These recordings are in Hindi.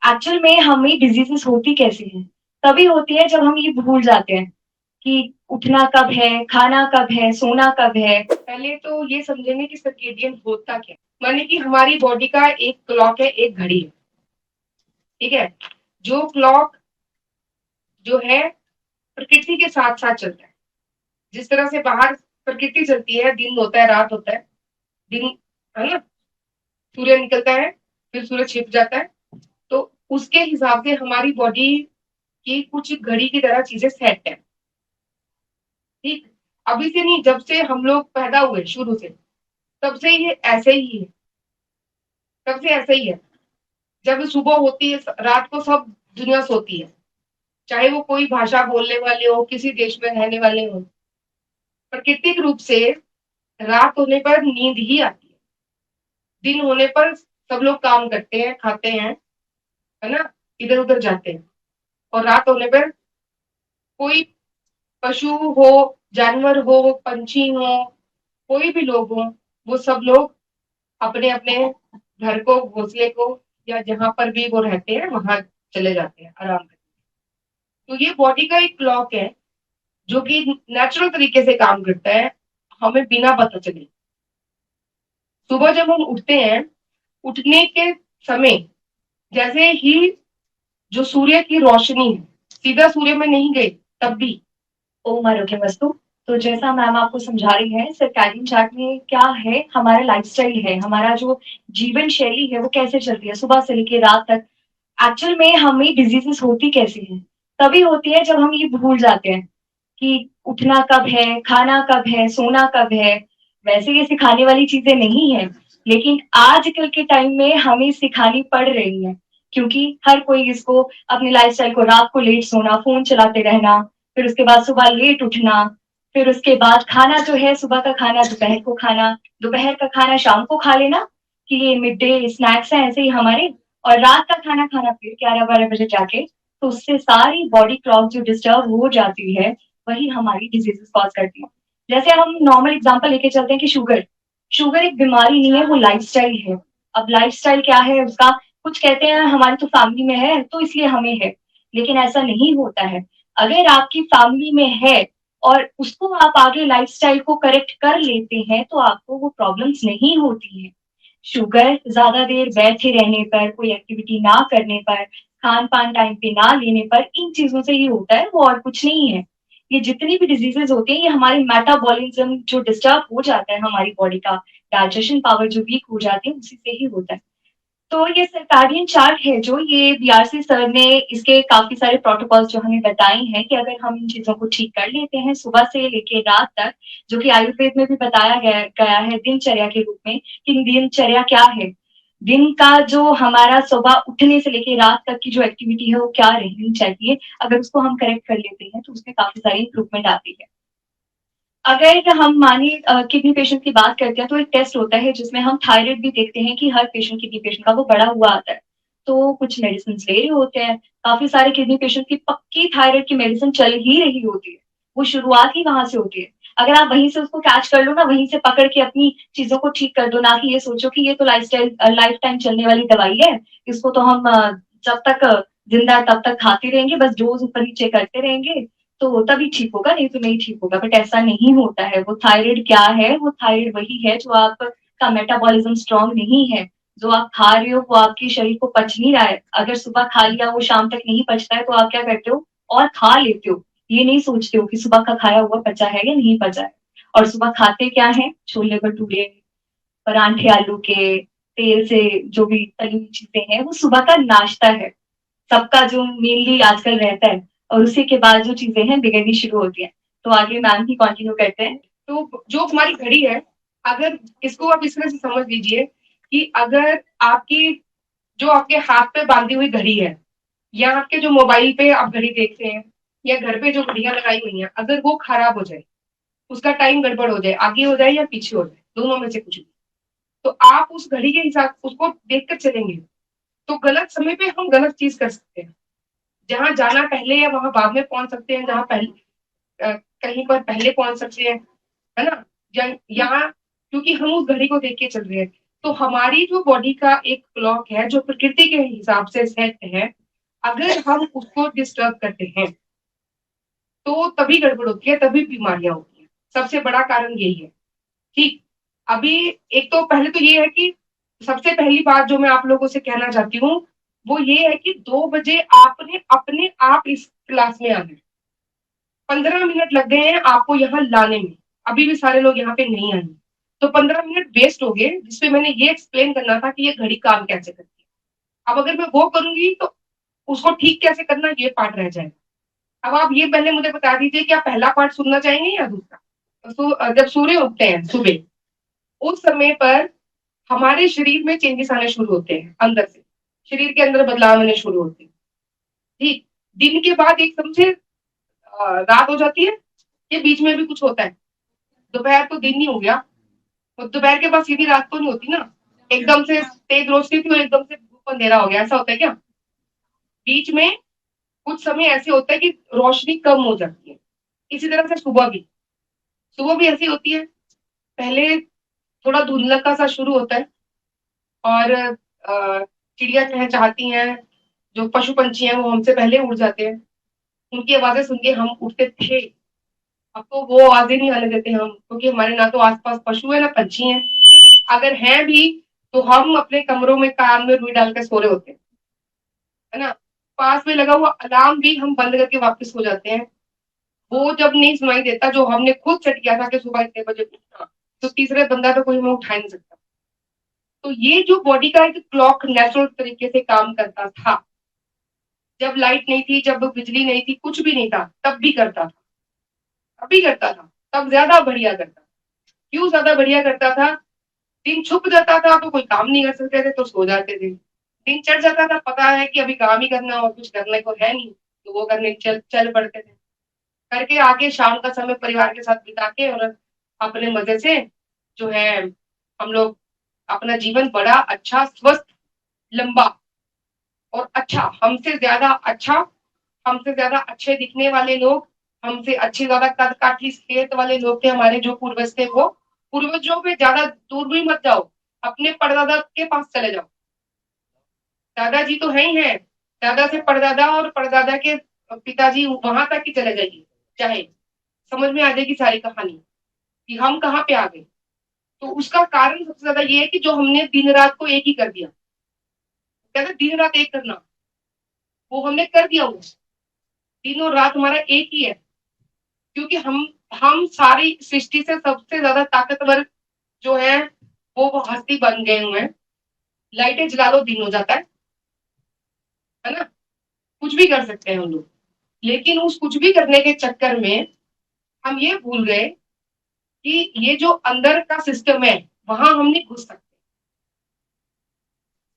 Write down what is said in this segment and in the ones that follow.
एक्चुअल में हमें डिजीजेस होती कैसे हैं? तभी होती है जब हम ये भूल जाते हैं कि उठना कब है, खाना कब है, सोना कब है। पहले तो ये समझेंगे कि सर्केडियन होता क्या है। माने कि हमारी बॉडी का एक क्लॉक है, एक घड़ी है। ठीक है। जो क्लॉक जो है प्रकृति के साथ साथ चलता है। जिस तरह से बाहर प्रकृति चलती है, दिन होता है, रात होता है, दिन है ना, सूर्य निकलता है, फिर सूरज छिप जाता है। तो उसके हिसाब से हमारी बॉडी की कुछ घड़ी की तरह चीजें सेट है। ठीक। अभी से नहीं, जब से हम लोग पैदा हुए शुरू से, तब से ये ऐसे ही है। तब से ऐसे ही है। जब सुबह होती है, रात को सब दुनिया सोती है। चाहे वो कोई भाषा बोलने वाले हो, किसी देश में रहने वाले हो, प्राकृतिक रूप से रात होने पर नींद ही आती है। दिन होने पर सब लोग काम करते हैं, खाते हैं, है ना, इधर उधर जाते हैं। और रात होने पर कोई पशु हो, जानवर हो, पंछी हो, कोई भी लोग हो, वो सब लोग अपने अपने घर को, घोंसले को, या जहां पर भी वो रहते हैं वहां चले जाते हैं आराम करने। तो ये बॉडी का एक क्लॉक है जो कि नेचुरल तरीके से काम करता है, हमें बिना पता चले। सुबह जब हम उठते हैं, उठने के समय जैसे ही जो सूर्य की रोशनी है, सीधा सूर्य में नहीं गई तब भी ओम आरोग्यमस्तु। तो जैसा मैम आपको समझा रही है, सर्कैडियन चार्ट में क्या है, हमारा लाइफस्टाइल है, हमारा जो जीवन शैली है वो कैसे चलती है सुबह से लेके रात तक। एक्चुअल में हमें डिजीजेस होती कैसे हैं? तभी होती है जब हम ये भूल जाते हैं कि उठना कब है, खाना कब है, सोना कब है। वैसे ये सिखाने वाली चीजें नहीं है, लेकिन आजकल के टाइम में हमें सिखानी पड़ रही है, क्योंकि हर कोई इसको अपने लाइफस्टाइल को, रात को लेट सोना, फोन चलाते रहना, फिर उसके बाद सुबह लेट उठना, फिर उसके बाद खाना जो है सुबह का खाना दोपहर को खाना, दोपहर का खाना शाम को खा लेना, कि ये मिड डे स्नैक्स है ऐसे ही हमारे। और रात का खाना खाना फिर 11-12 बजे जाके। तो उससे सारी बॉडी क्लॉक जो डिस्टर्ब हो जाती है, वही हमारी डिजीजेस कॉज करती है। जैसे हम नॉर्मल एग्जांपल लेके चलते हैं कि शुगर, शुगर एक बीमारी नहीं है, वो लाइफस्टाइल है। अब लाइफस्टाइल क्या है उसका, कुछ कहते हैं हमारी तो फैमिली में है तो इसलिए हमें है, लेकिन ऐसा नहीं होता है। अगर आपकी फैमिली में है और उसको आप आगे लाइफस्टाइल को करेक्ट कर लेते हैं तो आपको वो प्रॉब्लम्स नहीं होती है। शुगर ज्यादा देर बैठे रहने पर, कोई एक्टिविटी ना करने पर, खान पान टाइम पे ना लेने पर, इन चीजों से ही होता है, वो और कुछ नहीं है। ये जितनी भी डिजीजेस होती हैं, ये हमारे मेटाबॉलिज्म जो डिस्टर्ब हो जाता है, हमारी बॉडी का डाइजेशन पावर जो वीक हो जाती है, उसी से ही होता है। तो ये सर्काडियन चार्ट है जो ये बीआरसी सर ने, इसके काफी सारे प्रोटोकॉल्स जो हमें बताए हैं कि अगर हम इन चीजों को ठीक कर लेते हैं सुबह से लेके रात तक, जो कि आयुर्वेद में भी बताया गया है दिनचर्या के रूप में, कि दिनचर्या क्या है, दिन का जो हमारा सुबह उठने से लेके रात तक की जो एक्टिविटी है वो क्या रहनी चाहिए, अगर उसको हम करेक्ट कर लेते हैं तो उसमें काफी सारी इंप्रूवमेंट आती है। अगर हम माने किडनी पेशेंट की बात करते हैं तो एक टेस्ट होता है जिसमें हम थायराइड भी देखते हैं कि हर पेशेंट, किडनी पेशेंट का वो बढ़ा हुआ आता है। तो कुछ मेडिसिन ले रहे होते हैं, काफी सारे किडनी पेशेंट की पक्की थायराइड की मेडिसिन चल ही रही होती है, वो शुरुआत ही वहां से होती है। अगर आप वहीं से उसको कैच कर लो ना, वहीं से पकड़ के अपनी चीजों को ठीक कर दो, ना कि ये सोचो कि ये तो लाइफ टाइम चलने वाली दवाई है, इसको तो हम जब तक जिंदा है तब तक खाते रहेंगे, बस डोज ऊपर नीचे करते रहेंगे तो तभी ठीक होगा, नहीं तो नहीं ठीक होगा। बट ऐसा नहीं होता है। वो थायराइड क्या है, वो थायराइड वही है जो आपका मेटाबॉलिज्म स्ट्रांग नहीं है। जो आप खा रहे हो वो आपके शरीर को पच नहीं रहा है। अगर सुबह खा लिया वो शाम तक नहीं पचता है तो आप क्या करते हो, और खा लेते हो। ये नहीं सोचते हो कि सुबह का खाया हुआ पचा है या नहीं पचा है। और सुबह खाते क्या है, छोले भटूरे, परांठे आलू के, तेल से जो भी तली हुई चीजें हैं, वो सुबह का नाश्ता है सबका जो मेनली आजकल रहता है। और उसी के बाद जो चीजें हैं बिगड़नी शुरू होती है। तो आगे मैम ही कंटिन्यू करते हैं। तो जो हमारी घड़ी है, अगर इसको आप इस तरह से समझ लीजिए कि अगर आपकी जो आपके हाथ पे बांधी हुई घड़ी है, या आपके जो मोबाइल पे आप घड़ी देखते हैं, या घर पे जो घड़ियां लगाई हुई हैं, अगर वो खराब हो जाए, उसका टाइम गड़बड़ हो जाए, आगे हो जाए या पीछे हो जाए, दोनों में से कुछ भी, तो आप उस घड़ी के हिसाब उसको देखकर चलेंगे, तो गलत समय पे हम गलत चीज कर सकते हैं। जहां जाना पहले या वहां बाद में पहुंच सकते हैं, जहां पहले कहीं पर पहले पहुंच सकते हैं, है ना। यहाँ क्योंकि हम उस घड़ी को देख के चल रहे हैं। तो हमारी जो बॉडी का एक क्लॉक है जो प्रकृति के हिसाब से सेट है, अगर हम उसको डिस्टर्ब करते हैं तो तभी गड़बड़ होती है, तभी बीमारियां होती हैं। सबसे बड़ा कारण यही है। ठीक, अभी एक तो पहले तो ये है कि सबसे पहली बात जो मैं आप लोगों से कहना चाहती हूँ वो ये है कि 2 बजे आपने अपने आप इस क्लास में आना है। 15 मिनट लग गए हैं आपको यहाँ लाने में, अभी भी सारे लोग यहाँ पे नहीं आए, तो 15 मिनट वेस्ट हो गए जिसपे मैंने ये एक्सप्लेन करना था कि ये घड़ी काम कैसे करती है। अब अगर मैं वो करूंगी तो उसको ठीक कैसे करना ये पार्ट रह जाएगा। अब आप ये पहले मुझे बता दीजिए कि आप पहला पार्ट सुनना चाहेंगे या दूसरा। जब सूर्य उगते हैं सुबह, उस समय पर हमारे शरीर में चेंजेस आने शुरू होते हैं, अंदर से शरीर के अंदर बदलाव आने शुरू होते हैं। ठीक, दिन के बाद एक समझे रात हो जाती है, ये बीच में भी कुछ होता है। दोपहर तो दिन ही हो गया, तो दोपहर के बाद सीधी रात तो नहीं होती ना, एकदम से तेज रोशनी थी और एकदम से धूप अंधेरा हो गया, ऐसा होता है क्या? बीच में कुछ समय ऐसे होता है कि रोशनी कम हो जाती है। इसी तरह से सुबह भी ऐसी होती है, पहले थोड़ा धुंधलका सा शुरू होता है और चिड़िया चहचहाती हैं, जो पशु पंछी हैं वो हमसे पहले उड़ जाते हैं, उनकी आवाजें सुन के हम उठते थे। अब तो वो आवाजें नहीं आने देते हम, क्योंकि हमारे ना तो आसपास पशु है ना पंछी हैं, अगर हैं भी तो हम अपने कमरों में कान में रुई डाल के सो रहे होते हैं, है ना। पास में लगा हुआ अलार्म भी हम बंद करके वापस सो जाते हैं, वो जब नहीं सुनाई देता जो हमने खुद सेट किया था कि सुबह इतने बजे उठना, तो तीसरे बंदा तो कोई हमें उठा नहीं सकता। तो ये जो बॉडी का एक क्लॉक नेचुरल तरीके से काम करता था, जब लाइट नहीं थी, जब बिजली नहीं थी, कुछ भी नहीं था, तब भी करता था, अभी करता था, तब ज्यादा बढ़िया करता था। क्यों ज्यादा बढ़िया करता था? दिन छुप जाता था तो कोई काम नहीं कर सकते थे तो सो जाते थे। दिन चढ़ जाता था, पता है कि अभी काम ही करना और कुछ करने को है नहीं, तो वो करने चल चल पड़ते थे। करके आके शाम का समय परिवार के साथ बिता के और अपने मजे से जो है हम लोग अपना जीवन बड़ा अच्छा, स्वस्थ, लंबा और अच्छा, हमसे ज्यादा अच्छा, हमसे ज्यादा अच्छे दिखने वाले लोग, हमसे अच्छे ज्यादा कद काठी सेहत वाले लोग थे हमारे जो पूर्वज थे। वो पूर्वजों पे ज्यादा दूर भी मत जाओ, अपने परदादा के पास चले जाओ। दादाजी तो है ही है, दादा से परदादा और परदादा के पिताजी, वहां तक ही चले जाइए, चाहे समझ में आ जाएगी सारी कहानी कि हम कहाँ पे आ गए। तो उसका कारण सबसे ज्यादा ये है कि जो हमने दिन रात को एक ही कर दिया, कहते दिन रात एक करना, वो हमने कर दिया। वो दिन और रात हमारा एक ही है, क्योंकि हम सारी सृष्टि से सबसे ज्यादा ताकतवर जो है वो हस्ती बन गए हुए हैं। लाइटें जला लो दिन हो जाता है ना, कुछ भी कर सकते हैं हम लोग। लेकिन उस कुछ भी करने के चक्कर में हम ये भूल गए कि ये जो अंदर का सिस्टम है वहां हम नहीं घुस सकते।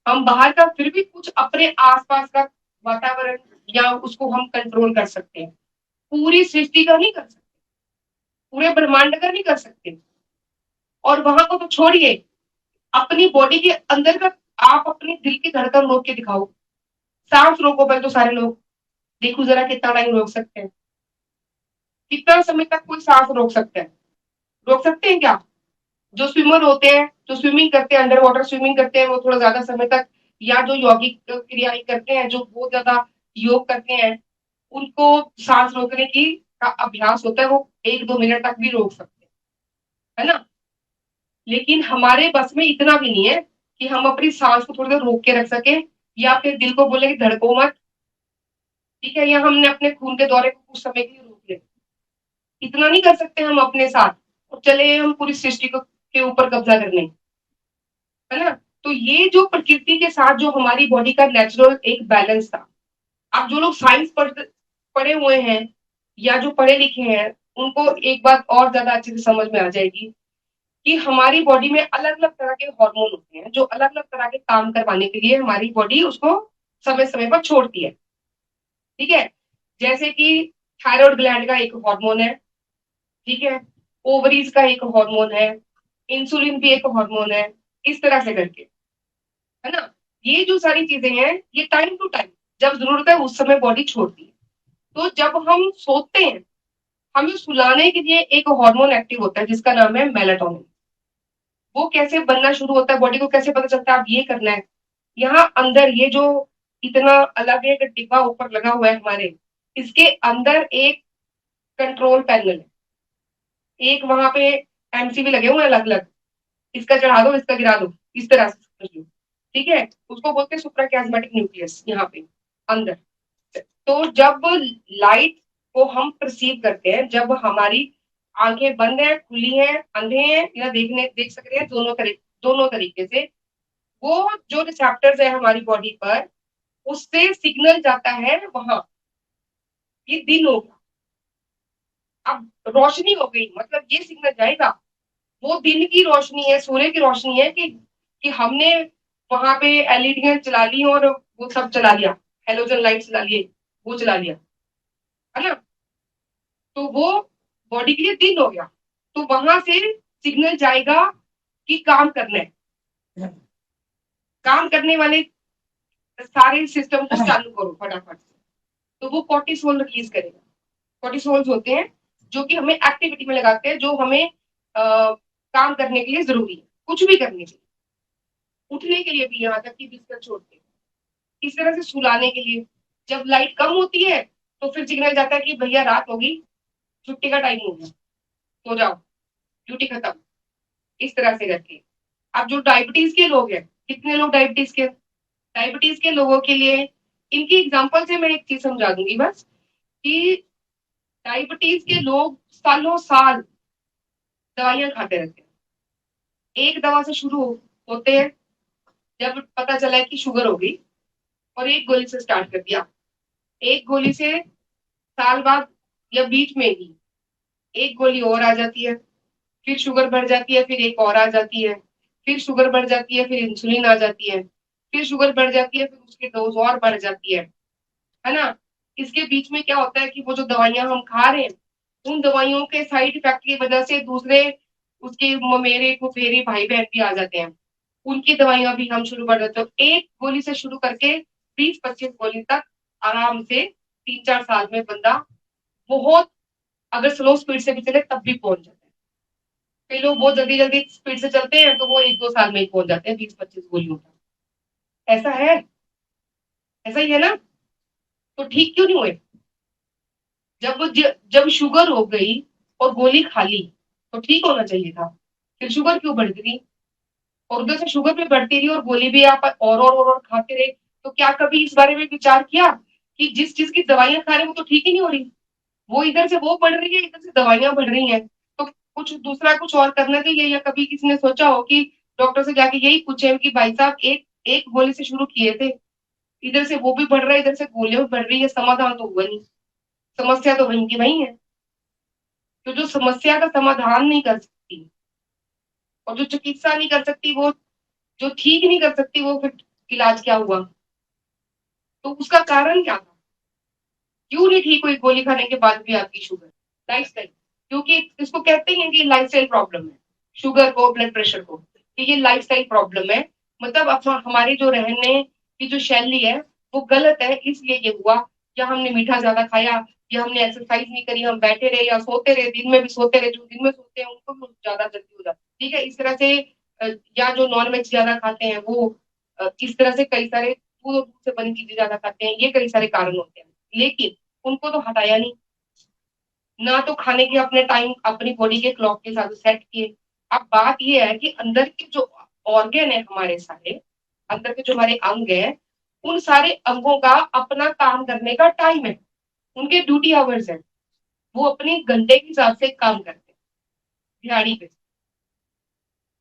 हम बाहर का फिर भी कुछ अपने आसपास का वातावरण या उसको हम कंट्रोल कर सकते हैं, पूरी सृष्टि का नहीं कर सकते, पूरे ब्रह्मांड का नहीं कर सकते। और वहां को तो छोड़िए, अपनी बॉडी के अंदर का आप अपने दिल की धड़कन रोक के दिखाओ, सांस रोको पहले तो सारे लोग, देखो जरा कितना टाइम रोक सकते हैं, कितना समय तक कोई सांस रोक सकता है? रोक सकते हैं क्या? जो स्विमर होते हैं, जो स्विमिंग करते हैं, अंडर वाटर स्विमिंग करते हैं, वो थोड़ा ज्यादा समय तक, या जो यौगिक क्रियाएं करते हैं, जो बहुत ज्यादा योग करते हैं, उनको सांस रोकने की का अभ्यास होता है, वो 1-2 मिनट तक भी रोक सकते हैं, है ना। लेकिन हमारे बस में इतना भी नहीं है कि हम अपनी सांस को थोड़ी देर रोक के रख सके, या फिर दिल को बोले कि धड़को मत, ठीक है, या हमने अपने खून के दौरे को कुछ समय के लिए रोक ले, इतना नहीं कर सकते हम अपने साथ, और चले हम पूरी सृष्टि को के ऊपर कब्जा करने, है ना। तो ये जो प्रकृति के साथ जो हमारी बॉडी का नेचुरल एक बैलेंस था, आप जो लोग साइंस पढ़े हुए हैं या जो पढ़े लिखे हैं, उनको एक बात और ज्यादा अच्छे से समझ में आ जाएगी कि हमारी बॉडी में अलग अलग तरह के हार्मोन होते हैं जो अलग अलग तरह के काम करवाने के लिए हमारी बॉडी उसको समय समय पर छोड़ती है, ठीक है। जैसे कि थायराइड ग्लैंड का एक हार्मोन है, ठीक है, ओवरीज का एक हार्मोन है, इंसुलिन भी एक हार्मोन है, इस तरह से करके, है ना। ये जो सारी चीजें हैं ये टाइम टू टाइम जब जरूरत है उस समय बॉडी छोड़ती है। तो जब हम सोते हैं, हमें सुलाने के लिए एक हार्मोन एक्टिव होता है जिसका नाम है मेलाटोनिन। वो कैसे बनना शुरू होता है, बॉडी को कैसे पता चलता है आप ये करना है। यहाँ अंदर ये जो इतना अलग एक डिब्बा ऊपर लगा हुआ है हमारे, इसके अंदर एक कंट्रोल पैनल है, एक वहां पे एमसीबी लगे हुए हैं अलग अलग, इसका चढ़ा दो इसका गिरा दो, इस तरह से समझ लो, ठीक है। उसको बोलते हैं सुप्राकियास्मेटिक न्यूक्लियस यहाँ पे अंदर। तो जब लाइट को हम परसीव करते हैं, जब हमारी आंखें बंद है, खुली है, अंधे हैं या देख सक रहे हैं, दोनों तरीके से, वो जो रिसेप्टर्स है हमारी बॉडी पर, उससे सिग्नल जाता है वहां, ये दिन होगा, अब रोशनी हो गई, मतलब ये सिग्नल जाएगा, वो दिन की रोशनी है, सूर्य की रोशनी है कि हमने वहां पे एलईडी चला ली और वो सब चला लिया, हेलोजन लाइट चला लिए, वो चला लिया, है ना। तो वो बॉडी के लिए दिन हो गया, तो वहां से सिग्नल जाएगा कि काम करना है, काम करने वाले सारे सिस्टम को चालू करो फटाफट से। तो वो कोर्टिसोल रिलीज करेगा। कोर्टिसोल्स होते हैं जो कि हमें एक्टिविटी में लगाते हैं, जो हमें काम करने के लिए जरूरी है, कुछ भी करने के लिए, उठने के लिए भी, यहाँ तक कि बिस्तर छोड़ते हैं, इस तरह से सुलाने के लिए। जब लाइट कम होती है तो फिर सिग्नल जाता है कि भैया रात होगी, छुट्टी का टाइम हो गया, सो जाओ, ड्यूटी खत्म, इस तरह से करके। अब जो डायबिटीज के लोग हैं, कितने लोग डायबिटीज के लोगों के लिए, इनकी एग्जांपल से मैं एक चीज समझा दूंगी बस, कि डायबिटीज के लोग सालों साल दवाइयां खाते रहते हैं। एक दवा से शुरू होते हैं, जब पता चला है कि शुगर हो गई, और एक गोली से स्टार्ट कर दिया, एक गोली से साल बाद या बीच में ही एक गोली और आ जाती है, फिर शुगर बढ़ जाती है, फिर एक और आ जाती है, फिर शुगर बढ़ जाती है, फिर इंसुलिन आ जाती है, फिर शुगर बढ़ जाती है, फिर उसकी डोज और बढ़ जाती है ना। इसके बीच में क्या होता है कि वो जो दवाइयां हम खा रहे हैं, उन दवाइयों के साइड इफेक्ट की वजह से दूसरे उसके ममेरे फुफेरे भाई बहन भी आ जाते हैं, उनकी दवाइयां भी हम शुरू कर देते हैं। एक गोली से शुरू करके 20-25 गोली तक आराम से 3-4 साल में बंदा बहुत, अगर स्लो स्पीड से भी चले तब भी पहुंच जाता है। कई लोग बहुत जल्दी जल्दी स्पीड से चलते हैं तो वो 1-2 साल में ही पहुंच जाते हैं 20-25 गोलियों तक। ऐसा है, ऐसा ही है ना। तो ठीक क्यों नहीं हुए? जब शुगर हो गई और गोली खा ली तो ठीक होना चाहिए था, फिर शुगर क्यों बढ़ गई? और उधर से शुगर भी बढ़ती रही और गोली भी आप और खाते रहे। तो क्या कभी इस बारे में विचार किया कि जिस चीज की दवाइयां खा रहे हैं वो तो ठीक ही नहीं हो रही, वो इधर से वो बढ़ रही है, इधर से दवाइयां बढ़ रही हैं, तो कुछ दूसरा कुछ और करना चाहिए। या कभी किसी ने सोचा हो कि डॉक्टर से जाके यही पूछे कि भाई साहब एक एक गोली से शुरू किए थे, इधर से वो भी बढ़ रहा है, इधर से गोलियां भी बढ़ रही है, समाधान तो हुआ नहीं, समस्या तो वहीं की वहीं है। तो जो समस्या का समाधान नहीं कर सकती और जो चिकित्सा नहीं कर सकती, वो जो ठीक नहीं कर सकती, वो फिर इलाज क्या हुआ? तो उसका कारण क्या था? क्यों नहीं ठीक हुई गोली खाने के बाद भी आपकी शुगर? लाइफस्टाइल, क्योंकि इसको कहते हैं कि लाइफस्टाइल प्रॉब्लम है, शुगर को, ब्लड प्रेशर को, कि ये लाइफस्टाइल प्रॉब्लम है। मतलब हमारी जो रहने की जो शैली है वो गलत है, इसलिए ये हुआ। या हमने मीठा ज्यादा खाया, या हमने एक्सरसाइज नहीं करी, हम बैठे रहे या सोते रहे, दिन में भी सोते रहे, जो दिन में सोते हैं उनको भी ज्यादा जल्दी हो जाता है, ठीक है, इस तरह से। या जो नॉन वेज ज्यादा खाते हैं वो, इस तरह से कई सारे दूध और दूध से बनी चीजें ज्यादा खाते हैं, ये कई सारे कारण होते हैं। लेकिन उनको तो हटाया नहीं, ना तो खाने के अपने टाइम अपनी बॉडी के क्लॉक के साथ सेट किए। अब बात ये है कि अंदर के जो ऑर्गन है हमारे सारे, अंदर के जो हमारे अंग है, उन सारे अंगों का अपना काम करने का टाइम है, उनके ड्यूटी आवर्स है, वो अपने घंटे के हिसाब से काम करते हैं दिहाड़ी पे।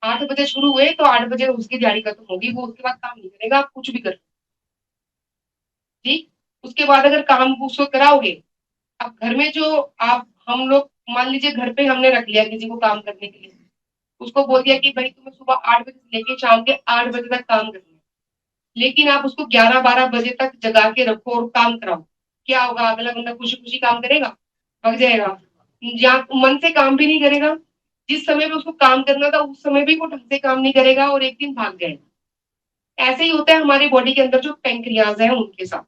8 बजे शुरू हुए तो 8 बजे उसकी दिहाड़ी खत्म होगी, वो उसके बाद काम नहीं करेगा, आप कुछ भी कर, ठीक। उसके बाद अगर काम उसको कराओगे, अब घर में जो आप हम लोग, मान लीजिए घर पे हमने रख लिया किसी को काम करने के लिए, उसको बोल दिया कि भाई तुम्हें सुबह 8 बजे से लेके शाम के 8 बजे तक काम करना है, लेकिन आप उसको 11-12 बजे तक जगा के रखो और काम कराओ, क्या होगा? अगला बंदा खुशी खुशी काम करेगा? भाग जाएगा, या मन से काम भी नहीं करेगा। जिस समय पे उसको काम करना था उस समय भी वो ढंग से काम नहीं करेगा और एक दिन भाग जाएगा। ऐसे ही होता है हमारी बॉडी के अंदर जो पेंक्रियाज है उनके साथ,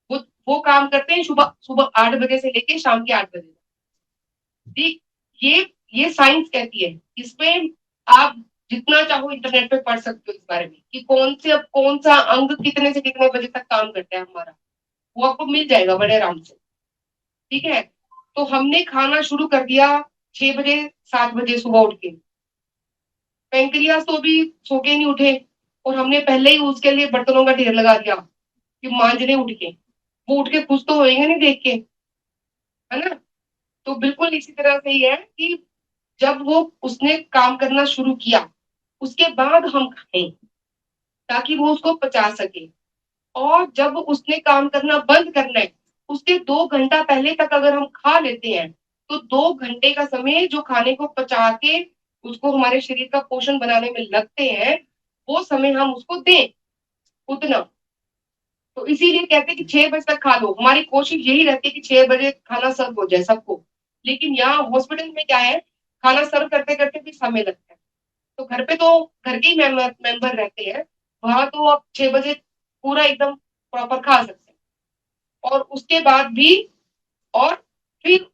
वो वो काम करते हैं सुबह सुबह 8 बजे से लेके शाम के 8 बजे तक। ठीक, ये साइंस कहती है, इसमें आप जितना चाहो इंटरनेट पे पढ़ सकते हो इस बारे में कि कौन सा अंग कितने से कितने बजे तक काम करता है हमारा, वो आपको मिल जाएगा बड़े आराम से। ठीक है, तो हमने खाना शुरू कर दिया 6 बजे 7 बजे सुबह उठ के, पेंक्रियास तो भी सो के नहीं उठे, और हमने पहले ही उसके लिए बर्तनों का ढेर लगा दिया कि मांजने उठ के, वो उठ के खुश तो होएंगे नहीं देख के, है ना। तो बिल्कुल इसी तरह से ही है कि जब वो उसने काम करना शुरू किया उसके बाद हम खाएं ताकि वो उसको पचा सके। और जब उसने काम करना बंद करना है उसके 2 घंटा पहले तक अगर हम खा लेते हैं तो 2 घंटे का समय जो खाने को पचा के उसको हमारे शरीर का पोषण बनाने में लगते हैं, वो समय हम उसको दें उतना। तो इसीलिए कहते हैं कि 6 बजे तक खा लो, हमारी कोशिश यही रहती है कि 6 बजे खाना सर्व हो जाए सबको। लेकिन यहाँ हॉस्पिटल में क्या है, खाना सर्व करते करते भी समय लगता है। तो घर पे तो घर के ही मेंबर रहते हैं, वहां तो आप 6 बजे पूरा एकदम प्रॉपर खा सकते हैं। और उसके बाद भी, और फिर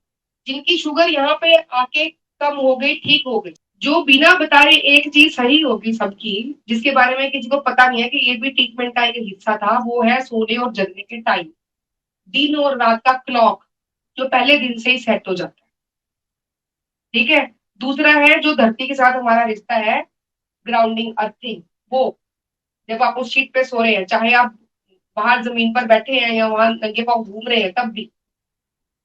जिनकी शुगर यहाँ पे आके कम हो गई, ठीक हो गई, जो बिना बताए एक चीज सही होगी सबकी, जिसके बारे में किसी को पता नहीं है कि ये भी ट्रीटमेंट का एक हिस्सा था, वो है सोने और जगने के टाइम, दिन और रात का क्लॉक जो पहले दिन से ही सेट हो जाता है। ठीक है, दूसरा है जो धरती के साथ हमारा रिश्ता है, ग्राउंडिंग अर्थिंग, वो जब आप उस शीट पे सो रहे हैं, चाहे आप बाहर जमीन पर बैठे हैं या वहां नंगे पांव घूम रहे हैं तब भी,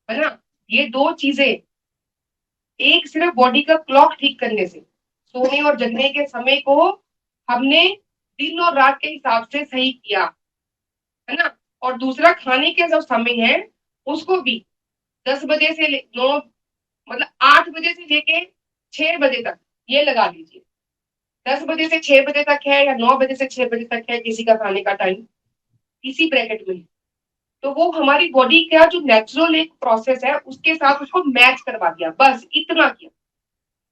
है ना। ये दो चीजें, एक सिर्फ बॉडी का क्लॉक ठीक करने से, सोने और जगने के समय को हमने दिन और रात के हिसाब से सही किया, है ना। और दूसरा खाने के जो समय है उसको भी 10 बजे से 9, मतलब 8 बजे से लेके 6 बजे तक, ये लगा लीजिए। 10 बजे से 6 बजे तक है या 9 बजे से 6 बजे तक है किसी का खाने का टाइम, इसी ब्रैकेट में। तो वो हमारी बॉडी का जो नेचुरल एक प्रोसेस है उसके साथ उसको मैच करवा दिया, बस इतना किया,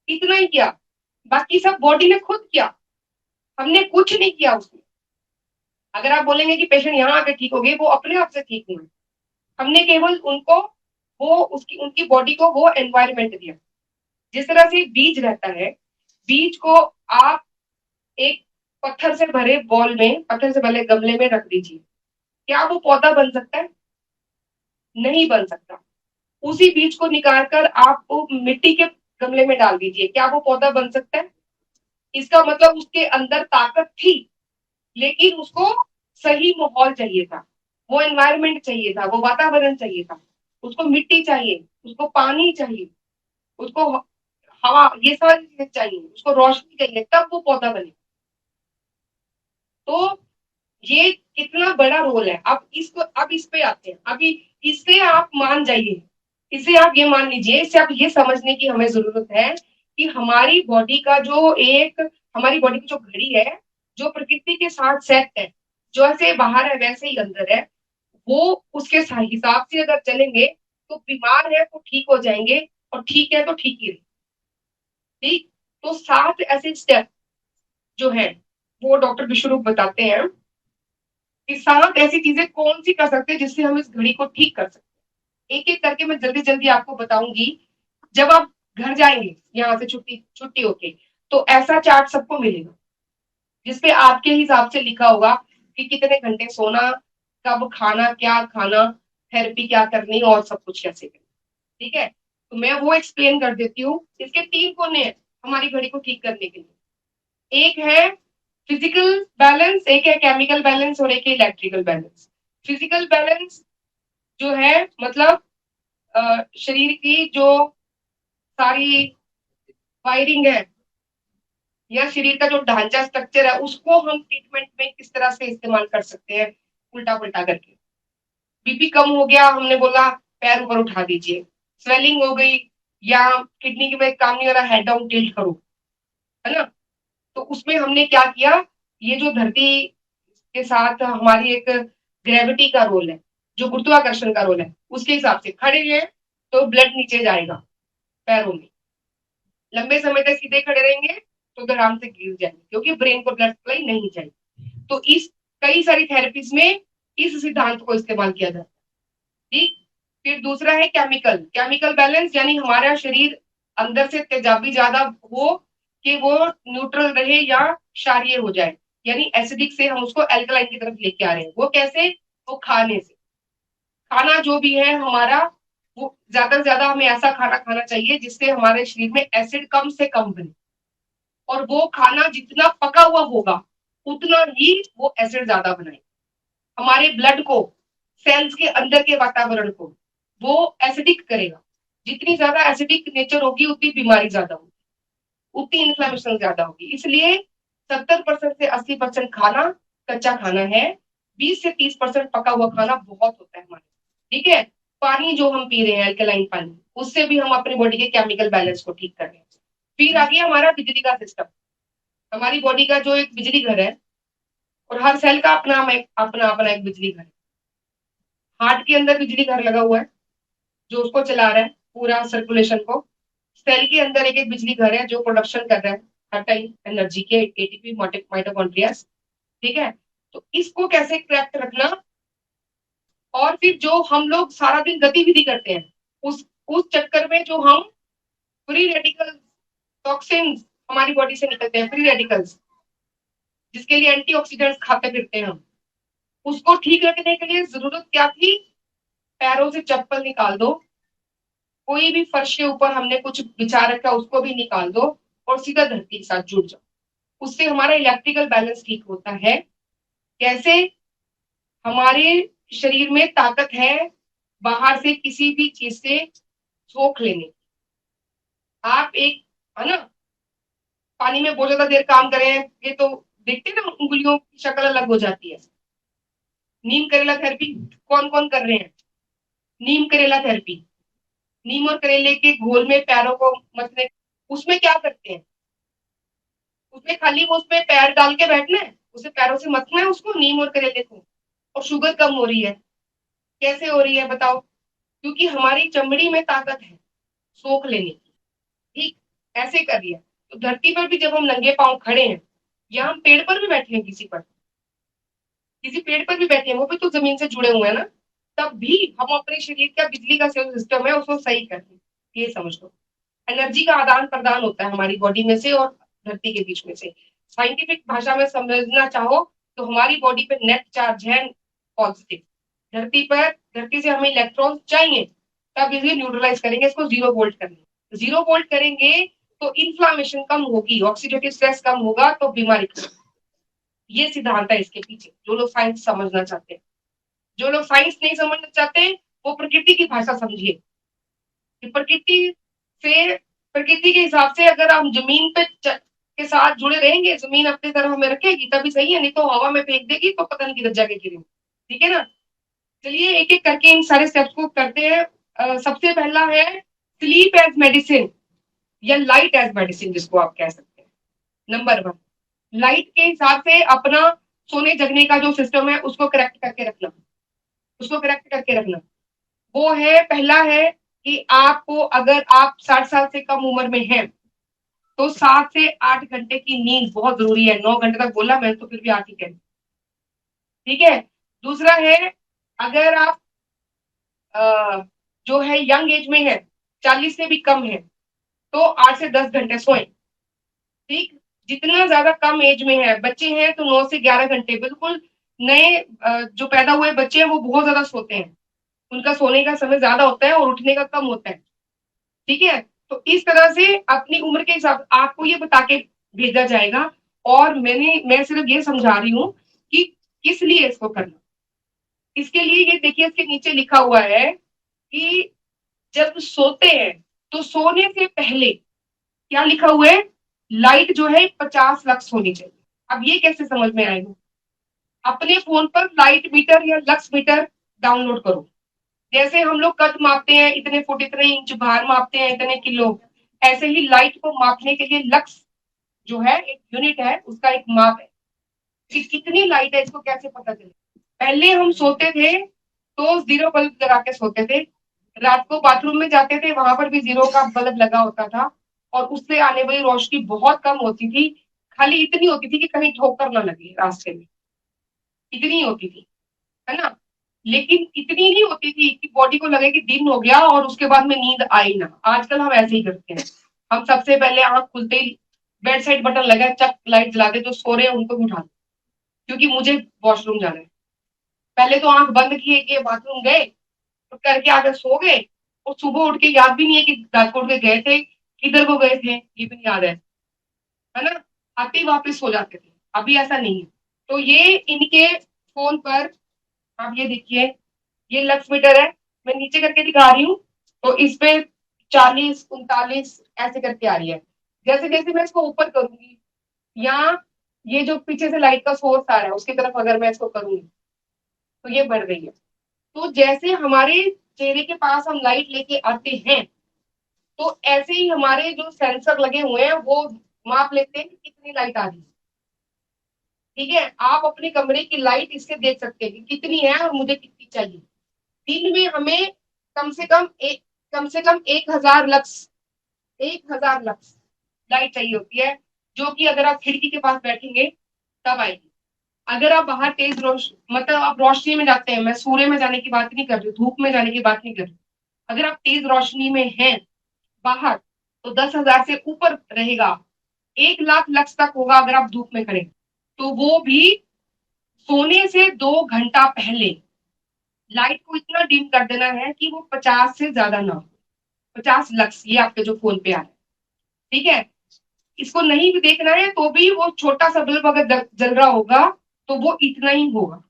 इतना ही किया। बाकी सब बॉडी ने खुद किया, हमने कुछ नहीं किया उसमें। अगर आप बोलेंगे कि पेशेंट यहाँ आके ठीक हो गए, वो अपने आप से ठीक हुए, हमने केवल उनको वो उसकी उनकी बॉडी को वो एनवायरमेंट दिया। जिस तरह से बीज रहता है, बीज को आप एक पत्थर से भरे बॉल में, पत्थर से भरे गमले में रख दीजिए, क्या वो पौधा बन सकता है? नहीं बन सकता। उसी बीज को निकाल कर आप वो मिट्टी के गमले में डाल दीजिए, क्या वो पौधा बन सकता है? इसका मतलब उसके अंदर ताकत थी, लेकिन उसको सही माहौल चाहिए था, वो एनवायरमेंट चाहिए था, वो वातावरण चाहिए था, उसको मिट्टी चाहिए, उसको पानी चाहिए, उसको हवा, ये सारी चीजें चाहिए, उसको रोशनी चाहिए, तब वो पौधा बने। तो ये कितना बड़ा रोल है। अब इस पे आते हैं। अभी इससे आप मान जाइए, इससे आप ये मान लीजिए, इससे आप ये समझने की हमें जरूरत है कि हमारी बॉडी का जो एक, हमारी बॉडी की जो घड़ी है, जो प्रकृति के साथ सेट है, जो ऐसे बाहर है वैसे ही अंदर है, वो उसके हिसाब से अगर चलेंगे तो बीमार है तो ठीक हो जाएंगे, और ठीक है तो ठीक ही रहे। ठीक, तो 7 ऐसे स्टेप जो है वो डॉक्टर विश्वरूप बताते हैं कि 7 ऐसी चीजें कौन सी कर सकते हैं जिससे हम इस घड़ी को ठीक कर सकते हैं। एक एक करके मैं जल्दी जल्दी आपको बताऊंगी। जब आप घर जाएंगे यहाँ से छुट्टी छुट्टी होके, तो ऐसा चार्ट सबको मिलेगा जिसपे आपके हिसाब से लिखा होगा कि कितने घंटे सोना, कब खाना, क्या खाना, थेरेपी क्या करनी, और सब कुछ कैसे करना। ठीक है, तो मैं वो एक्सप्लेन कर देती हूँ। इसके 3 कोने हैं हमारी घड़ी को ठीक करने के लिए। एक है फिजिकल बैलेंस, एक है केमिकल बैलेंस, और एक है इलेक्ट्रिकल बैलेंस। फिजिकल बैलेंस जो है मतलब शरीर की जो सारी वायरिंग है या शरीर का जो ढांचा स्ट्रक्चर है उसको हम ट्रीटमेंट में किस तरह से इस्तेमाल कर सकते हैं, उल्टा पुल्टा करके। बीपी कम हो गया, हमने बोला पैर ऊपर उठा दीजिए। स्वेलिंग हो गई, या किडनी की में काम नहीं हो रहा, हेड डाउन टिल्ट करो, है ना। तो उसमें हमने क्या किया, ये जो धरती के साथ हमारी एक ग्रेविटी का रोल है, जो गुरुत्वाकर्षण का रोल है, उसके हिसाब से खड़े हैं तो ब्लड नीचे जाएगा पैरों में, लंबे समय तक सीधे खड़े रहेंगे तो उधर आराम से गिर जाएंगे क्योंकि ब्रेन को ब्लड सप्लाई नहीं चाहिए। तो इस कई सारी थेरेपीज में इस सिद्धांत को इस्तेमाल किया जाता है। ठीक, फिर दूसरा है केमिकल बैलेंस, यानी हमारा शरीर अंदर से तेजाबी ज्यादा हो कि वो न्यूट्रल रहे या क्षारीय हो जाए, यानी एसिडिक से हम उसको एल्कलाइन की तरफ लेके आ रहे हैं। वो कैसे? वो खाने से। खाना जो भी है हमारा, वो ज्यादा से ज्यादा हमें ऐसा खाना खाना चाहिए जिससे हमारे शरीर में एसिड कम से कम बने, और वो खाना जितना पका हुआ होगा उतना ही वो एसिड ज्यादा बनाए। हमारे ब्लड को, सेल्स के अंदर के वातावरण को वो एसिडिक करेगा। जितनी ज्यादा एसिडिक नेचर होगी उतनी बीमारी ज्यादा होगी, उतनी इन्फ्लेमेशन ज्यादा होगी। इसलिए 70% से 80% खाना कच्चा खाना है, 20 से 30% पका हुआ खाना बहुत होता है हमारे। ठीक है। पानी जो हम पी रहे हैं अल्कलाइन पानी, उससे भी हम अपनी बॉडी के केमिकल बैलेंस को ठीक कर रहे हैं। फिर आ गया हमारा बिजली का सिस्टम। हमारी बॉडी का जो एक बिजली घर है, और हर सेल का अपना अपना एक बिजली घर है। हार्ट के अंदर बिजली घर लगा हुआ है जो उसको चला रहा है पूरा सर्कुलेशन को। सेल के अंदर एक एक बिजली घर है जो प्रोडक्शन कर रहा है हर टाइम एनर्जी के, एटीपी, माइटोकॉन्ड्रियास। ठीक है। तो इसको कैसे करेक्ट रखना, और फिर जो हम लोग सारा दिन गतिविधि करते हैं उस चक्कर में जो हम फ्री रेडिकल टॉक्सिन्स हमारी बॉडी से निकलते हैं, फ्री रेडिकल्स, जिसके लिए एंटीऑक्सीडेंट्स खाते फिरते हैं हम, उसको ठीक रखने के लिए जरूरत क्या थी? पैरों से चप्पल निकाल दो, कोई भी फर्श के ऊपर हमने कुछ बिछा रखा उसको भी निकाल दो, और सीधा धरती के साथ जुड़ जाओ। उससे हमारा इलेक्ट्रिकल बैलेंस ठीक होता है। कैसे? हमारे शरीर में ताकत है बाहर से किसी भी चीज से सोख लेने की। आप एक, है ना, पानी में बहुत ज्यादा देर काम करें, ये तो देखते हैं ना, उंगलियों की शक्ल अलग हो जाती है। नीम करेला थेरेपी कौन कौन कर रहे हैं? नीम करेला थेरेपी, नीम और करेले के घोल में पैरों को मसले, उसमें क्या करते हैं? उसमें खाली वो उसमें पैर डाल के बैठना है, उसे पैरों से मतना है उसको, नीम और करेले को, और शुगर कम हो रही है। कैसे हो रही है बताओ? क्योंकि हमारी चमड़ी में ताकत है सोख लेने की। ठीक ऐसे कर लिया। तो धरती पर भी जब हम नंगे पांव खड़े हैं, या हम पेड़ पर भी बैठे हैं, किसी पेड़ पर भी बैठे हैं, वो भी तो जमीन से जुड़े हुए हैं ना, तब भी हम अपने शरीर का बिजली का सिस्टम है उसको सही कर रहे हैं। ये समझ लो, एनर्जी का आदान प्रदान होता है हमारी बॉडी में से और धरती के बीच में से। साइंटिफिक भाषा में समझना चाहो तो हमारी बॉडी पे नेट चार्ज है पॉजिटिव। धरती से हमें इलेक्ट्रॉन चाहिए, तब इसे न्यूट्रलाइज करेंगे, इसको 0 वोल्ट करेंगे। 0 वोल्ट करेंगे तो इन्फ्लामेशन कम होगी, ऑक्सीडेटिव स्ट्रेस कम होगा, तो बीमारी कम। ये सिद्धांत है इसके पीछे, जो लोग साइंस समझना चाहते हैं। जो लोग साइंस नहीं समझना चाहते वो प्रकृति की भाषा समझिए, कि प्रकृति के हिसाब से अगर हम जमीन पे के साथ जुड़े रहेंगे, जमीन अपनी तरफ हमें रखेगी तभी सही है, नहीं तो हवा में फेंक देगी तो पता नहीं किधर जाके गिरेंगे। ठीक है ना। चलिए एक एक करके इन सारे स्टेप्स को करते हैं। सबसे पहला है स्लीप एज मेडिसिन, या लाइट एज मेडिसिन जिसको आप कह सकते हैं। नंबर 1, लाइट के हिसाब से अपना सोने जगने का जो सिस्टम है उसको करेक्ट करके रखना, उसको करेक्ट करके रखना। वो है, पहला है कि आपको, अगर आप 60 साल से कम उम्र में हैं तो 7 से 8 घंटे की नींद बहुत जरूरी है। 9 घंटे तक बोला मैं तो फिर भी 8 ही कह, ठीक है। दूसरा है, अगर आप जो है यंग एज में है, 40 से भी कम है, तो 8 से 10 घंटे सोएं। ठीक। जितना ज्यादा कम एज में है, बच्चे हैं तो 9 से 11 घंटे। बिल्कुल नए जो पैदा हुए बच्चे हैं वो बहुत ज्यादा सोते हैं, उनका सोने का समय ज्यादा होता है और उठने का कम होता है। ठीक है। तो इस तरह से अपनी उम्र के हिसाब आपको ये बता के भेजा जाएगा, और मैं सिर्फ ये समझा रही हूँ कि किस लिए इसको करना। इसके लिए ये देखिए, इसके नीचे लिखा हुआ है कि जब सोते हैं तो सोने से पहले क्या लिखा हुआ है? लाइट जो है 50 लक्स होनी चाहिए। अब ये कैसे समझ में आएगा? अपने फोन पर लाइट मीटर या लक्स मीटर डाउनलोड करो। जैसे हम लोग कद मापते हैं, इतने फुट, इतने इंच, भार मापते हैं इतने किलो, ऐसे ही लाइट को मापने के लिए लक्स जो है एक यूनिट है, उसका एक माप है कि कितनी लाइट है। इसको कैसे पता चले? पहले हम सोते थे तो 0 बल्ब लगा के सोते थे, रात को बाथरूम में जाते थे वहां पर भी 0 का बल्ब लगा होता था, और उससे आने वाली रोशनी बहुत कम होती थी, खाली इतनी होती थी कि कहीं ठोकर ना लगे रास्ते में, इतनी होती थी, है ना। लेकिन इतनी नहीं होती थी कि बॉडी को लगे कि दिन हो गया और उसके बाद में नींद आई ना। आजकल हम ऐसे ही करते हैं, हम सबसे पहले आंख खुलते ही बेड साइड बटन लगा है, चक लाइट जला दे, जो सो रहे हैं उनको भी उठा दो, क्योंकि मुझे वॉशरूम जाना है। पहले तो आंख बंद किए कि बाथरूम गए, तो करके आकर सो गए, और सुबह उठ के याद भी नहीं है कि राजकोट के गए थे, किधर को गए थे, ये भी नहीं याद है ना। आते ही वापस सो जाते थे। अभी ऐसा नहीं है। तो ये इनके फोन पर आप ये देखिए, ये लक्स मीटर है, मैं नीचे करके दिखा रही हूँ, तो इस पे 40, 39 ऐसे करके आ रही है। जैसे जैसे मैं इसको ऊपर करूंगी, या ये जो पीछे से लाइट का सोर्स आ रहा है उसकी तरफ अगर मैं इसको करूंगी, तो ये बढ़ रही है। तो जैसे हमारे चेहरे के पास हम लाइट लेके आते हैं, तो ऐसे ही हमारे जो सेंसर लगे हुए हैं वो माप लेते हैं कि कितनी लाइट आ रही है। ठीक है, आप अपने कमरे की लाइट इससे देख सकते हैं कि कितनी है और मुझे कितनी चाहिए। दिन में हमें कम से कम एक कम से कम 1000 लक्स, 1000 लक्स लाइट चाहिए होती है, जो कि अगर आप खिड़की के पास बैठेंगे तब आएगी। अगर आप बाहर तेज मतलब आप रोशनी में जाते हैं, मैं सूर्य में जाने की बात नहीं कर रही, धूप में जाने की बात नहीं कर रही, अगर आप तेज रोशनी में हैं बाहर, तो 10,000 से ऊपर रहेगा। 1 लाख लक्स तक होगा अगर आप धूप में करें, तो वो भी सोने से 2 घंटा पहले लाइट को इतना डिम कर देना है कि वो 50 से ज्यादा ना हो। 50 लक्स ये आपके जो फोन पे आ रहा है। ठीक है, इसको नहीं भी देखना है तो भी वो छोटा सा बल्ब अगर जल रहा होगा, तो वो इतना ही होगा।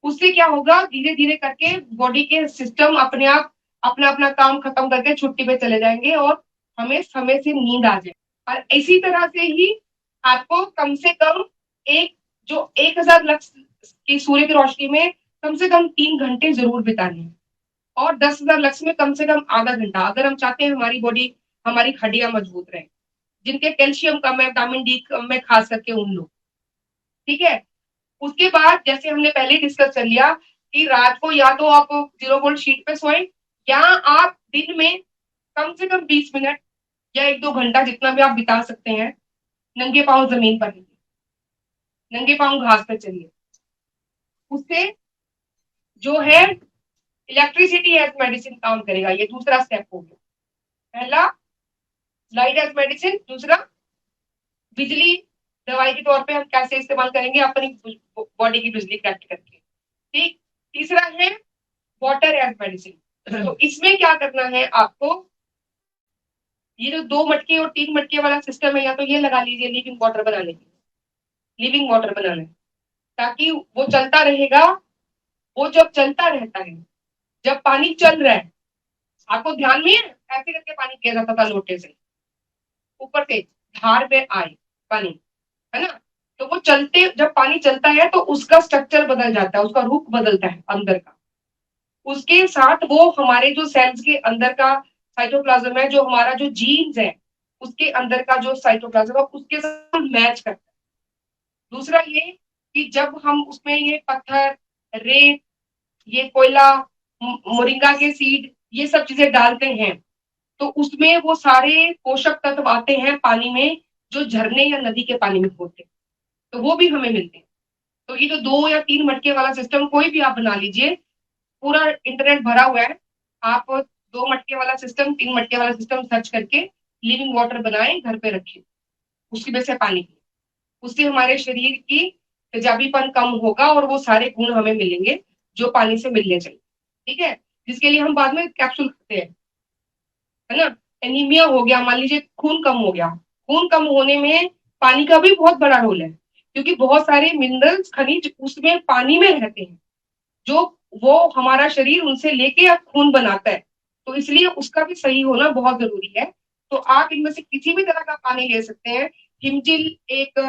उससे क्या होगा, धीरे धीरे करके बॉडी के सिस्टम अपने आप अपना अपना काम खत्म करके छुट्टी पे चले जाएंगे, और हमें समय से नींद आ जाए। और इसी तरह से ही आपको कम से कम एक जो 1000 लक्स की सूर्य की रोशनी में कम से कम 3 घंटे जरूर बिताने हैं, और 10,000 लक्स में कम से कम आधा घंटा, अगर हम चाहते हैं हमारी बॉडी, हमारी हड्डियां मजबूत रहे, जिनके कैल्शियम कम है, विटामिन डी कम है, खास करके उन लोग। ठीक है, उसके बाद जैसे हमने पहले डिस्कस कर लिया कि रात को या तो आप 0 वोल्ट शीट पे सोए, या आप दिन में कम से कम 20 मिनट या 1-2 घंटा जितना भी आप बिता सकते हैं, नंगे पांव जमीन पर रहिए, नंगे पांव घास पर चलिए। उससे जो है इलेक्ट्रिसिटी एज मेडिसिन काम करेगा। ये दूसरा स्टेप हो गया। पहला लाइट एज मेडिसिन, दूसरा बिजली दवाई के तौर पे हम कैसे इस्तेमाल करेंगे अपनी बॉडी की बिजली कलेक्ट करके। ठीक, तीसरा है वाटर एज मेडिसिन। तो इसमें क्या करना है आपको, ये जो 2 मटके और 3 मटके वाला सिस्टम है, या तो ये लगा लीजिए लिविंग वाटर बनाने के लिए, लिविंग वाटर बनाना है, ताकि वो चलता रहेगा। वो जब चलता रहता है, जब पानी चल रहा है, आपको ध्यान में है ऐसे करके पानी किया जाता था लोटे से, ऊपर से धार में आए पानी, है ना। तो वो चलते, जब पानी चलता है तो उसका स्ट्रक्चर बदल जाता है, उसका रूप बदलता है अंदर का। उसके साथ वो हमारे जो सेल्स के अंदर का साइटोप्लाज्म है, जो हमारा जो जीन्स है उसके अंदर का जो साइटोप्लाज्म है, उसके साथ मैच करता है। दूसरा ये कि जब हम उसमें ये पत्थर, रेत, ये कोयला, मोरिंगा के सीड, ये सब चीजें डालते हैं, तो उसमें वो सारे पोषक तत्व आते हैं पानी में, जो झरने या नदी के पानी में होते हैं, तो वो भी हमें मिलते हैं। तो ये जो 2 या 3 मटके वाला सिस्टम कोई भी आप बना लीजिए, पूरा इंटरनेट भरा हुआ है। आप 2 मटके वाला सिस्टम, 3 मटके वाला सिस्टम सर्च करके लिविंग वाटर बनाए, घर पे रखें, उसकी वजह से पानी पिए। उससे हमारे शरीर की तेजाबीपन कम होगा, और वो सारे गुण हमें मिलेंगे जो पानी से मिलने चाहिए। ठीक है, जिसके लिए हम बाद में कैप्सूल खाते हैं, है ना। एनीमिया हो गया, मान लीजिए खून कम हो गया, खून कम होने में पानी का भी बहुत बड़ा रोल है, क्योंकि बहुत सारे मिनरल्स, खनिज उसमें पानी में रहते हैं, जो वो हमारा शरीर उनसे लेके अब खून बनाता है। तो इसलिए उसका भी सही होना बहुत जरूरी है। तो आप इनमें से किसी भी तरह का पानी ले सकते हैं। हिमजिल एक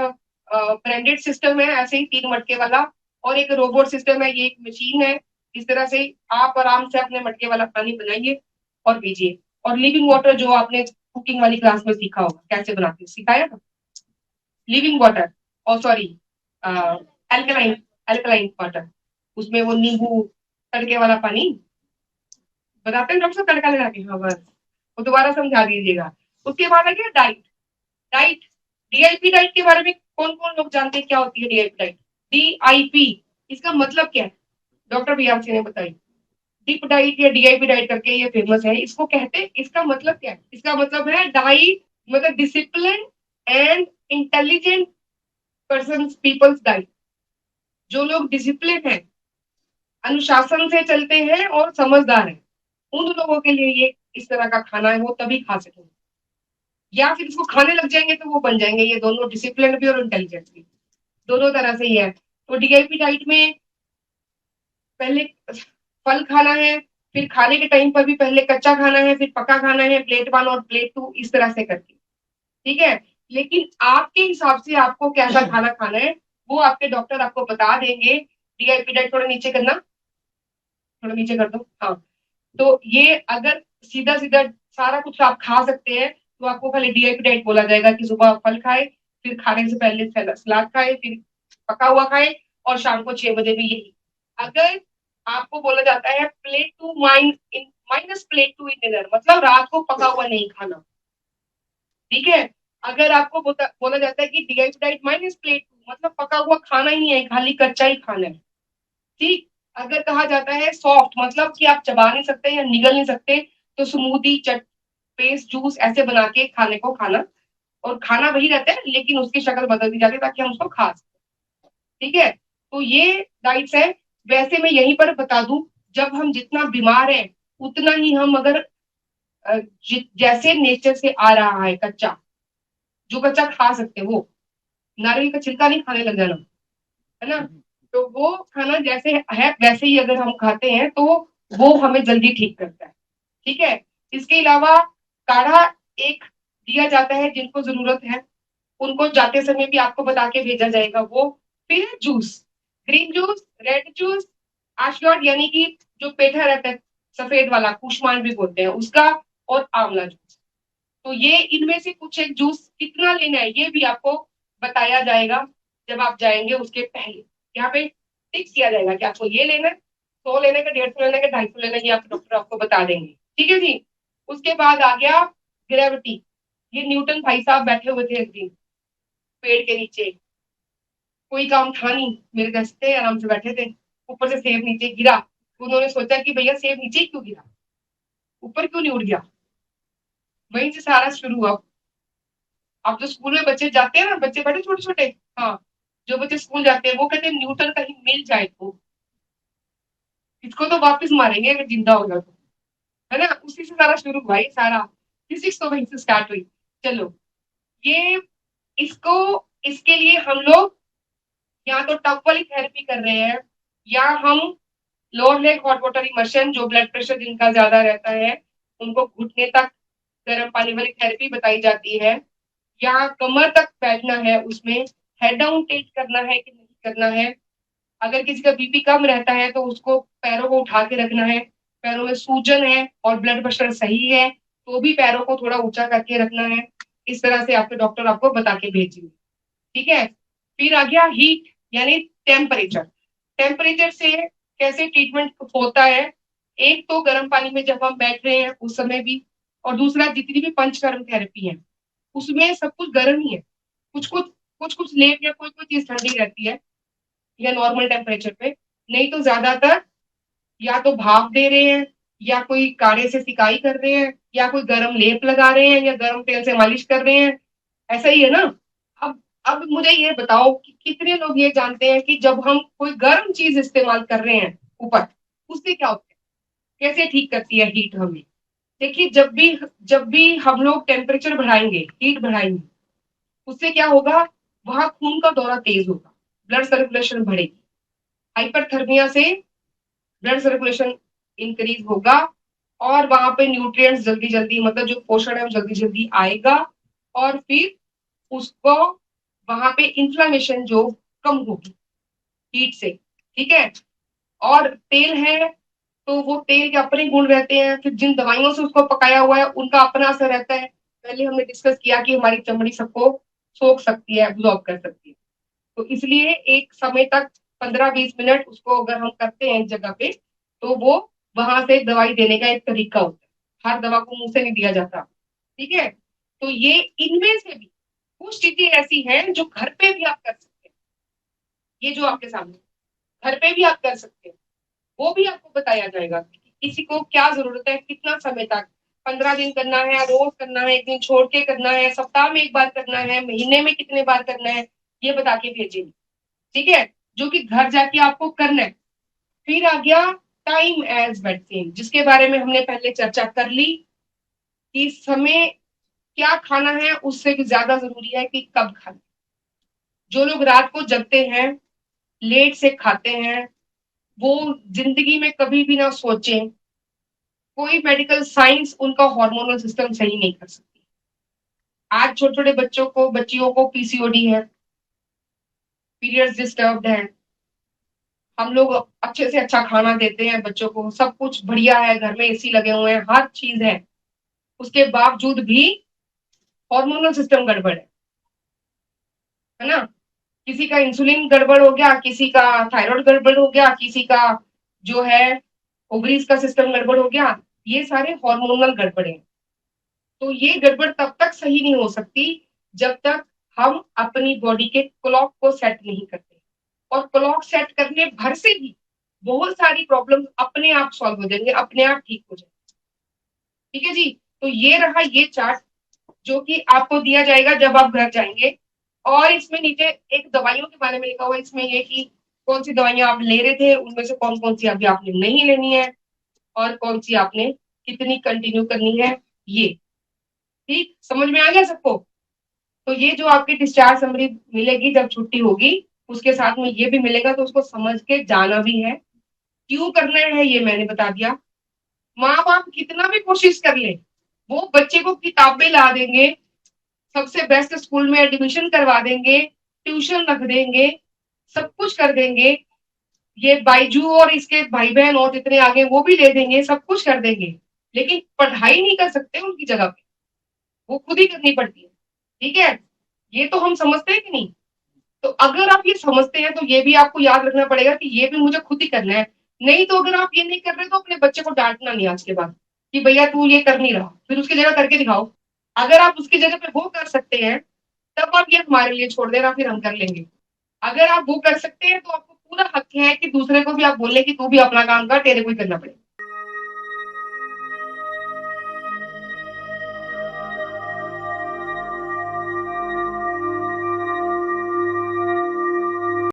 ब्रांडेड सिस्टम है, ऐसे ही 3 मटके वाला, और एक रोबोट सिस्टम है, ये एक मशीन है। इस तरह से आप आराम से अपने मटके वाला पानी बनाइए और पीजिए। और लिविंग वाटर जो आपने कुकिंग वाली क्लास में सीखा होगा कैसे बनाते हैं, सिखाया था लिविंग वाटर, और सॉरी एल्कलाइन, एल्कलाइन वाटर, उसमें वो नींबू, तड़के वाला पानी बताते हैं डॉक्टर साहब, तड़का लगा के, हाँ बस वो दोबारा समझा दीजिएगा। उसके बाद आ गया डाइट। डाइट, डीआईपी डाइट के बारे में कौन कौन लोग जानते हैं क्या होती है डीआईपी डाइट? डीआईपी इसका मतलब क्या है, डॉक्टर बीआरसी ने बताई। डिप डाइट या डीआईपी डाइट करके ये फेमस है, इसको कहते हैं। इसका मतलब क्या है? इसका मतलब है डाइट, मतलब discipline and intelligent person peoples diet. जो लोग डिसिप्लिन है, अनुशासन से चलते हैं और समझदार हैं, उन लोगों के लिए ये इस तरह का खाना है, वो तभी खा सकेंगे। या फिर इसको खाने लग जाएंगे तो वो बन जाएंगे, ये दोनों डिसिप्लिन भी और इंटेलिजेंट भी, दोनों तरह से ही है। तो डीआईपी डाइट में पहले फल खाना है, फिर खाने के टाइम पर भी पहले कच्चा खाना है, फिर पका खाना है, प्लेट 1 और प्लेट 2 इस तरह से करके, ठीक है। लेकिन आपके हिसाब से आपको कैसा खाना खाना है वो आपके डॉक्टर आपको बता देंगे। डीआईपी डाइट थोड़ा नीचे करना, थोड़ा नीचे कर दो, हाँ। तो ये अगर सीधा सीधा सारा कुछ आप खा सकते हैं तो आपको खाली डीआईपी डाइट बोला जाएगा कि सुबह फल खाए, फिर खाने से पहले सलाद खाए, फिर पका हुआ खाए, और शाम को 6 बजे भी यही। अगर आपको बोला जाता है plate two minus plate two in dinner, मतलब रात को पका हुआ नहीं खाना, ठीक है। अगर आपको बोला जाता है कि DIP diet minus plate two, मतलब पका हुआ खाना ही नहीं है, खाली कच्चा ही खाना है, ठीक। अगर कहा जाता है सॉफ्ट, मतलब कि आप चबा नहीं सकते या निगल नहीं सकते, तो स्मूदी, चट, पेस्ट, जूस ऐसे बना के खाने को खाना, और खाना वही रहता है लेकिन उसकी शक्ल बदल दी जाती है ताकि हम उसको खा सकें, ठीक है। तो ये डाइट्स है। वैसे मैं यहीं पर बता दूं, जब हम जितना बीमार हैं उतना ही हम अगर जैसे नेचर से आ रहा है कच्चा, जो कच्चा खा सकते हैं, वो नारियल का छिलका नहीं खाने लग जाना, है ना। तो वो खाना जैसे है वैसे ही अगर हम खाते हैं तो वो हमें जल्दी ठीक करता है, ठीक है। इसके अलावा काढ़ा एक दिया जाता है जिनको जरूरत है, उनको जाते समय भी आपको बता के भेजा जाएगा वो। फिर juice, green juice, red juice, ash gourd यानी कि जो पेठा रहता है सफेद वाला, कुष्मांड भी बोलते हैं उसका, और आंवला जूस। तो ये इनमें से कुछ एक जूस कितना लेना है ये भी आपको बताया जाएगा जब आप जाएंगे उसके पहले। यहाँ पे टिक किया जाएगा कि आपको ये लेना है, 100 लेने का, 150 लेने का, 250 लेने का, ये आप डॉक्टर आपको बता देंगे, ठीक है जी। उसके बाद आ गया ग्रेविटी। ये न्यूटन भाई साहब बैठे हुए थे एक दिन पेड़ के नीचे, कोई काम था नहीं, मेरे देश थे, आराम से बैठे थे, ऊपर से सेब नीचे गिरा। उन्होंने सोचा कि भैया सेब नीचे ही क्यों गिरा, ऊपर क्यों नहीं उड़ गया। वहीं से सारा शुरू हुआ। अब जो स्कूल में बच्चे जाते हैं ना, बच्चे बड़े छोटे छोटे, हाँ, जो बच्चे स्कूल जाते हैं वो कहते हैं न्यूटन कहीं मिल जाए तो इसको तो वापस मारेंगे अगर जिंदा होगा तो, है ना। उसी से सारा शुरू हुआ ये सारा, फिजिक्स तो वहीं से स्टार्ट हुई। चलो, ये इसको इसके लिए हम लोग या तो टफ वाली थेरेपी कर रहे हैं, या हम lower leg hot water immersion, जो ब्लड प्रेशर जिनका ज्यादा रहता है उनको घुटने तक गर्म पानी वाली थेरेपी बताई जाती है, या कमर तक बैठना है, उसमें हेड डाउन टिल्ट करना है कि नहीं करना है। अगर किसी का बीपी कम रहता है तो उसको पैरों को उठा के रखना है, पैरों में सूजन है और ब्लड प्रेशर सही है तो भी पैरों को थोड़ा ऊंचा करके रखना है। इस तरह से आपके डॉक्टर आपको बता के भेजेंगे, ठीक है। फिर आ गया हीट यानी टेम्परेचर। टेम्परेचर से कैसे ट्रीटमेंट होता है, एक तो गर्म पानी में जब हम बैठ रहे हैं उस समय भी, और दूसरा जितनी भी पंचकर्म थेरेपी है उसमें सब कुछ गर्म ही है, कुछ कुछ लेप या कोई कोई चीज ठंडी रहती है, या नॉर्मल टेम्परेचर पे। नहीं तो ज्यादातर या तो भाप दे रहे हैं, या कोई काढ़े से सिकाई कर रहे हैं, या कोई गर्म लेप लगा रहे हैं, या गर्म तेल से मालिश कर रहे हैं, ऐसा ही है ना। अब मुझे ये बताओ कि कितने लोग ये जानते हैं कि जब हम कोई गर्म चीज इस्तेमाल कर रहे हैं ऊपर, उससे क्या होता है, कैसे ठीक करती है हीट हमें। देखिए, जब भी हम लोग टेम्परेचर बढ़ाएंगे, हीट बढ़ाएंगे, उससे क्या होगा, वहां खून का दौरा तेज होगा, ब्लड सर्कुलेशन बढ़ेगी। हाइपरथर्मिया से ब्लड सर्कुलेशन इंक्रीज होगा, और वहां पे न्यूट्रिएंट्स जल्दी जल्दी, मतलब जो पोषण है वो जल्दी जल्दी आएगा, और फिर उसको वहां पे इंफ्लेमेशन जो कम होगी हीट से, ठीक है। और तेल है तो वो तेल के अपने गुण रहते हैं, फिर जिन दवाइयों से उसको पकाया हुआ है उनका अपना असर रहता है। पहले हमने डिस्कस किया कि हमारी चमड़ी सबको सोख सकती है, एब्जॉर्ब कर सकती है, तो इसलिए एक समय तक 15-20 मिनट उसको अगर हम करते हैं एक जगह पे, तो वो वहां से दवाई देने का एक तरीका होता है, हर दवा को मुंह से नहीं दिया जाता, ठीक है। तो ये इनमें से भी कुछ चीजें ऐसी हैं जो घर पे भी आप कर सकते हैं, ये जो आपके सामने घर पे भी आप कर सकते हैं, वो भी आपको बताया जाएगा कि किसी को क्या जरूरत है, कितना समय तक, 15 दिन करना है, रोज करना है, एक दिन छोड़ के करना है, सप्ताह में एक बार करना है, महीने में कितने बार करना है, ये बता के भेजेंगे। ठीक है, जो कि घर जाके आपको करना है। फिर आ गया टाइम एज मेडिसिन, जिसके बारे में हमने पहले चर्चा कर ली कि समय क्या खाना है उससे भी ज्यादा जरूरी है कि कब खाना। जो लोग रात को जगते हैं, लेट से खाते हैं, वो जिंदगी में कभी भी ना सोचें, कोई मेडिकल साइंस उनका हार्मोनल सिस्टम सही नहीं कर सकती। आज छोटे छोटे बच्चियों को पीसीओडी है, पीरियड्स डिस्टर्ब्ड है। हम लोग अच्छे से अच्छा खाना देते हैं बच्चों को, सब कुछ बढ़िया है, घर में एसी लगे हुए हैं, हर चीज है, उसके बावजूद भी हार्मोनल सिस्टम गड़बड़ है ना। किसी का इंसुलिन गड़बड़ हो गया, किसी का थायराइड गड़बड़ हो गया, किसी का जो है ओवरीज का सिस्टम गड़बड़ हो गया। ये सारे हार्मोनल गड़बड़ है। तो ये गड़बड़ तब तक सही नहीं हो सकती जब तक हम अपनी बॉडी के क्लॉक को सेट नहीं करते। और क्लॉक सेट करने भर से भी बहुत सारी प्रॉब्लम अपने आप सॉल्व हो जाएंगे, अपने आप ठीक हो जाएंगे। ठीक है जी। तो ये रहा ये चार्ट जो कि आपको दिया जाएगा जब आप घर जाएंगे। और इसमें नीचे एक दवाइयों के बारे में लिखा हुआ है, इसमें ये कि कौन सी दवाइयां आप ले रहे थे, उनमें से कौन कौन सी अभी आपने नहीं लेनी है और कौन सी आपने कितनी कंटिन्यू करनी है। ये ठीक समझ में आ गया सबको। तो ये जो आपकी डिस्चार्ज समरी मिलेगी जब छुट्टी होगी, उसके साथ में ये भी मिलेगा, तो उसको समझ के जाना भी है। क्यों करना है ये मैंने बता दिया। माँ बाप कितना भी कोशिश कर ले, वो बच्चे को किताबें ला देंगे, सबसे बेस्ट स्कूल में एडमिशन करवा देंगे, ट्यूशन रख देंगे, सब कुछ कर देंगे, ये बाइजू और इसके भाई बहन और जितने आगे वो भी ले देंगे, सब कुछ कर देंगे, लेकिन पढ़ाई नहीं कर सकते उनकी जगह पे, वो खुद ही करनी पड़ती है। ठीक है, ये तो हम समझते हैं कि नहीं। तो अगर आप ये समझते हैं तो ये भी आपको याद रखना पड़ेगा कि ये भी मुझे खुद ही करना है। नहीं तो अगर आप ये नहीं कर रहे तो अपने बच्चे को डांटना नहीं आज के बाद कि भैया तू ये कर नहीं रहा, फिर उसकी जगह करके दिखाओ। अगर आप उसकी जगह पे वो कर सकते हैं तब आप ये हमारे लिए छोड़ देना, फिर हम कर लेंगे। अगर आप वो कर सकते हैं तो आपको पूरा हक है कि दूसरे को भी आप बोले कि तू भी अपना काम कर, तेरे को ही करना पड़ेगा।